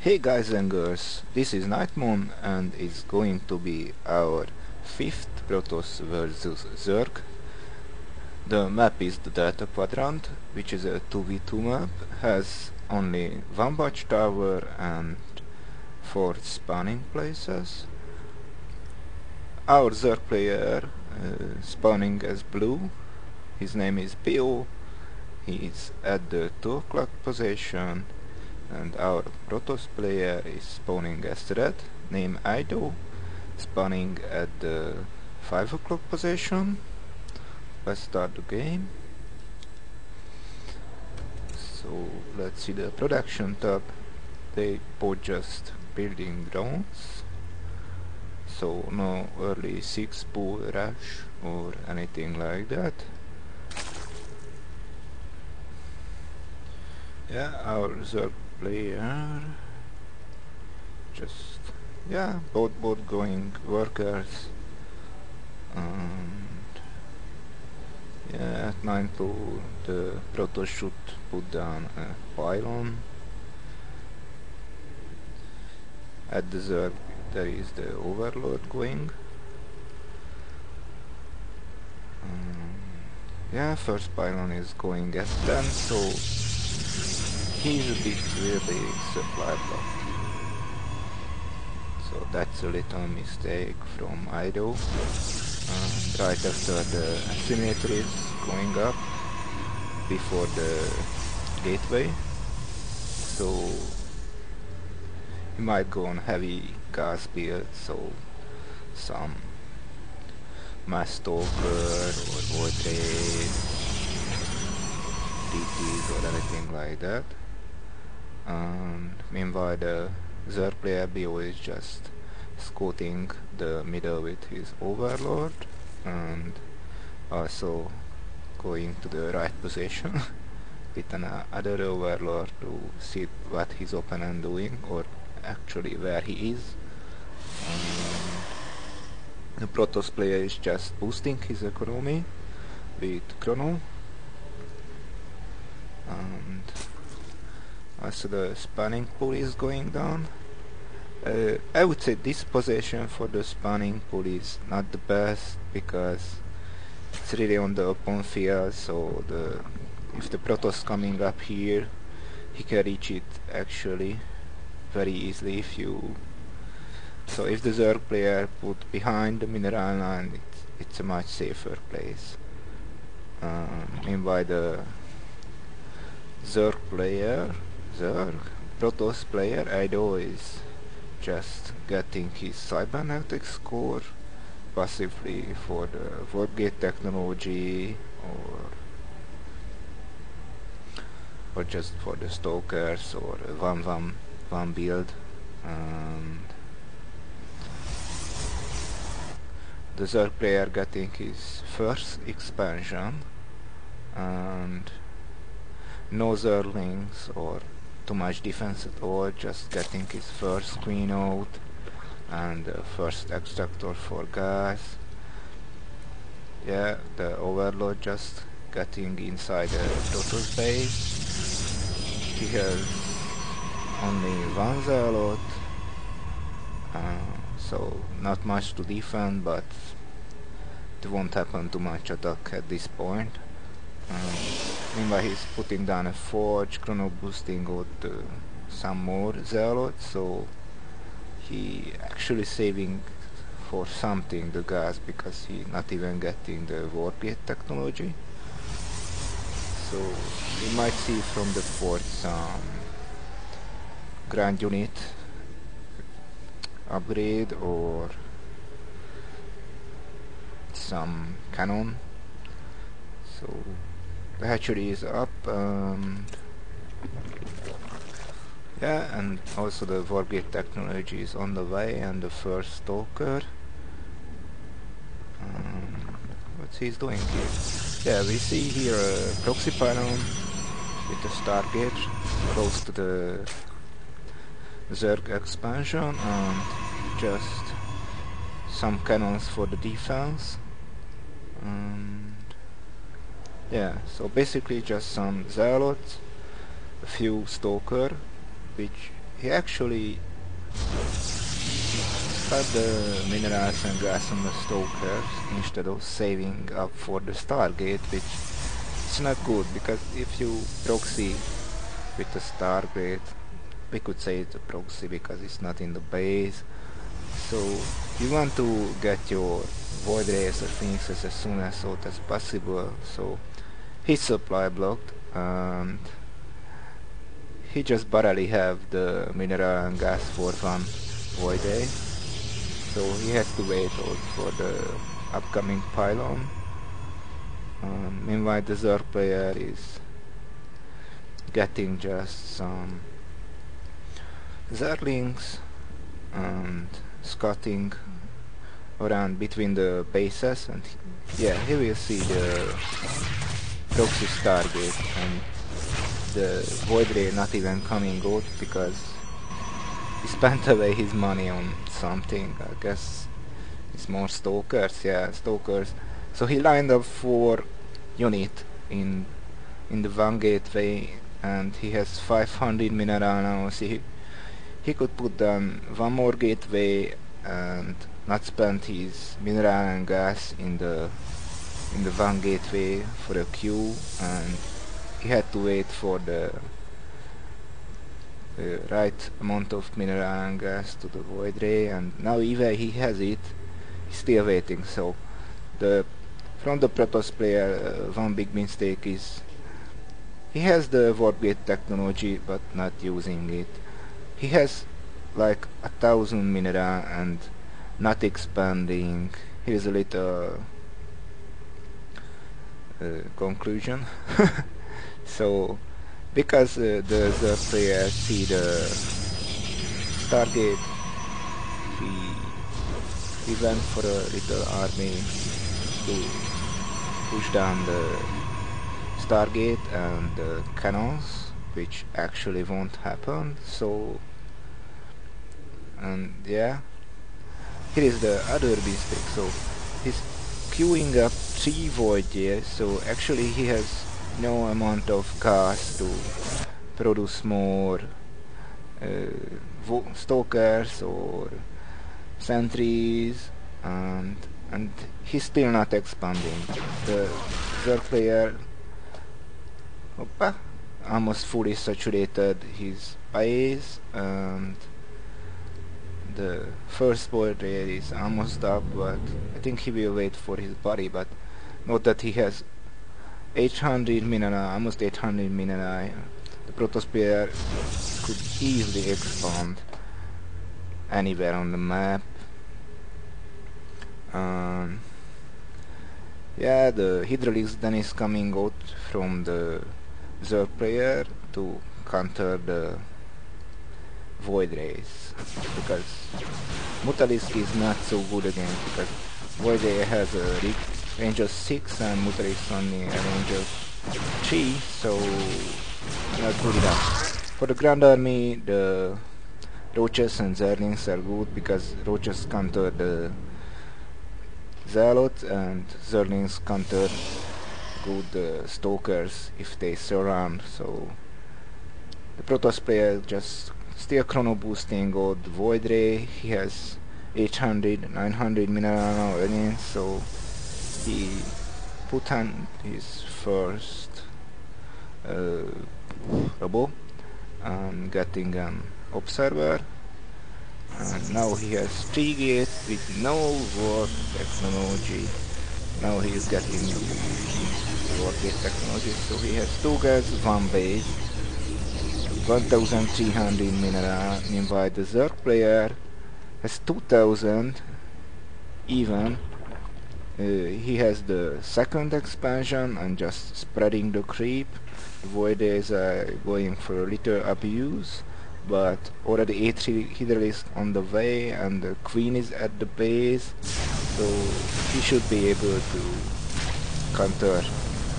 Hey guys and girls, this is Nightmoon and it's going to be our 5th Protoss versus Zerg. The map is the Delta Quadrant, which is a 2v2 map, has only one watchtower and 4 spawning places. Our Zerg player spawning as blue, his name is Pio, he is at the 2 o'clock position. And our Protoss player is spawning as red, named Ido, spawning at the 5 o'clock position. Let's start the game. So let's see the production tab. They both just building drones. So no early 6 bull rush or anything like that. Yeah, our Zerg player just both going workers, and at 9 2 the Protoss should put down a pylon. At the Zerg there is the Overlord going. First pylon is going at 10, so he's a bit really supply blocked. So that's a little mistake from Ido. Right after the asymmetry is going up before the gateway. So he might go on heavy gas build, so some mass stalker or void rays, DTs or anything like that. And meanwhile the Zerg player Bio is just scouting the middle with his Overlord and also going to the right position with another Overlord to see what his opponent doing, or actually where he is. The Protoss player is just boosting his economy with Chrono, and also the spanning pool is going down. I would say this position for the spanning pool is not the best because it's really on the open field, so if the Protoss coming up here, he can reach it actually very easily if the Zerg player put behind the mineral line, it's a much safer place. Meanwhile the Protoss player Ido is just getting his cybernetics score passively for the Wargate technology or just for the stalkers or 1-1-1 build. And the Zerg player getting his first expansion and no Zerglings or too much defense at all, just getting his first screen out and the first extractor for gas. The Overlord just getting inside the Protoss base. He has only one Zealot, so not much to defend, but it won't happen too much attack at this point. Meanwhile he's putting down a forge, Chrono boosting out some more Zealots, so he actually saving for something the gas because he not even getting the Wargate technology. So we might see from the fort some grand unit upgrade or some cannon. So the hatchery is up, and also the Wargate technology is on the way, and the first stalker. What's he's doing here? We see here a proxy pylon with a Stargate close to the Zerg expansion, and just some cannons for the defense. So basically just some Zealots, a few Stalker, which he actually spent the minerals and gas on the stokers instead of saving up for the Stargate, which is not good, because if you proxy with the Stargate, we could say it's a proxy because it's not in the base, so you want to get your void rays or phoenixes as soon as possible. So his supply blocked, and he just barely have the mineral and gas for one void ray, so he has to wait also for the upcoming pylon. Meanwhile the Zerg player is getting just some Zerglings and scouting around between the bases, and yeah, here we see the proxy Stargate and the void ray not even coming out because he spent away his money on something. I guess it's more stalkers, yeah, stalkers. So he lined up 4 unit in the one gateway, and he has 500 mineral now. See, he could put down one more gateway and not spend his mineral and gas in the one gateway for a queue, and he had to wait for the right amount of mineral and gas to the void ray, and now even he has it, he's still waiting. So from the Protoss player, one big mistake is he has the warp gate technology but not using it. He has like 1,000 mineral and not expanding. Here's a little conclusion. So because the player see the Stargate, he went for a little army to push down the Stargate and the cannons, which actually won't happen. So, and yeah, here is the other mistake. So he's queuing up 3 void years, so actually he has no amount of gas to produce more stalkers or sentries, and he's still not expanding. The Zerg player almost fully saturated his base, and the first void ray is almost up, but I think he will wait for his body. But note that he has 800 mineral, almost 800 mineral. The Protoss player could easily expand anywhere on the map. Yeah, the hydraulics then is coming out from the Zerg player to counter the void rays, because Mutalisk is not so good against, because void ray has a range of 6 and Mutalisk only a range of 3, so not good enough. For the Grand Army, the Roaches and Zerlings are good, because Roaches counter the Zealots and Zerlings counter good Stalkers if they surround. So the Protoss player just still chrono boosting out the Void Ray. He has 800, 900 mineral now again, so he put on his first robo and getting an observer, and now he has 3 gates with no warp technology. Now he is getting warp gate technology, so he has 2 gates, 1 base, 1300 mineral. Meanwhile the Zerg player has 2000 even. He has the second expansion and just spreading the creep. The Void is going for a little abuse, but already A3 Hydralisk on the way, and the Queen is at the base, so he should be able to counter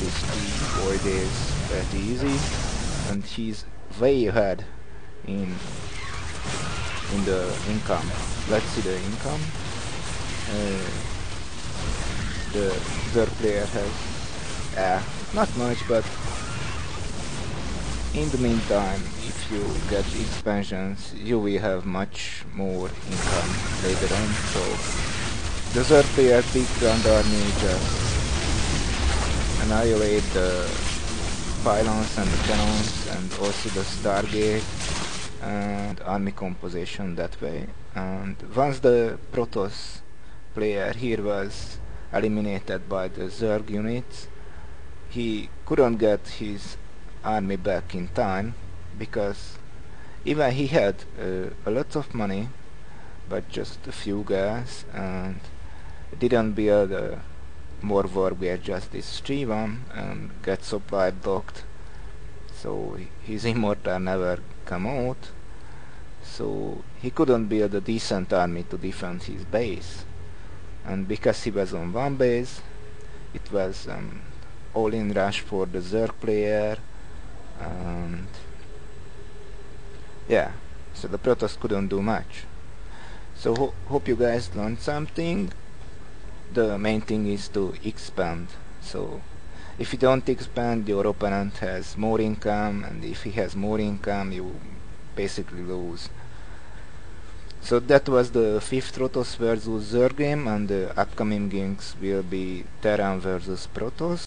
these 3 Voids pretty easy, and he's way ahead in the income. Let's see the income. The Zerg player has not much, but in the meantime, if you get expansions, you will have much more income later on. So the third player big grand army just annihilate the pylons and the cannons and also the Stargate and army composition that way. And once the Protoss player here was eliminated by the Zerg units, he couldn't get his army back in time, because even he had a lot of money but just a few guys, and didn't build more Warwear, just this 3-1 and get supply blocked, so his immortal never come out, so he couldn't build a decent army to defend his base. And because he was on one base, it was all-in rush for the Zerg player, and yeah, so the Protoss couldn't do much. So hope you guys learned something. The main thing is to expand. So if you don't expand, your opponent has more income, and if he has more income, you basically lose. So that was the 5th Protoss versus Zerg game, and the upcoming games will be Terran versus Protoss.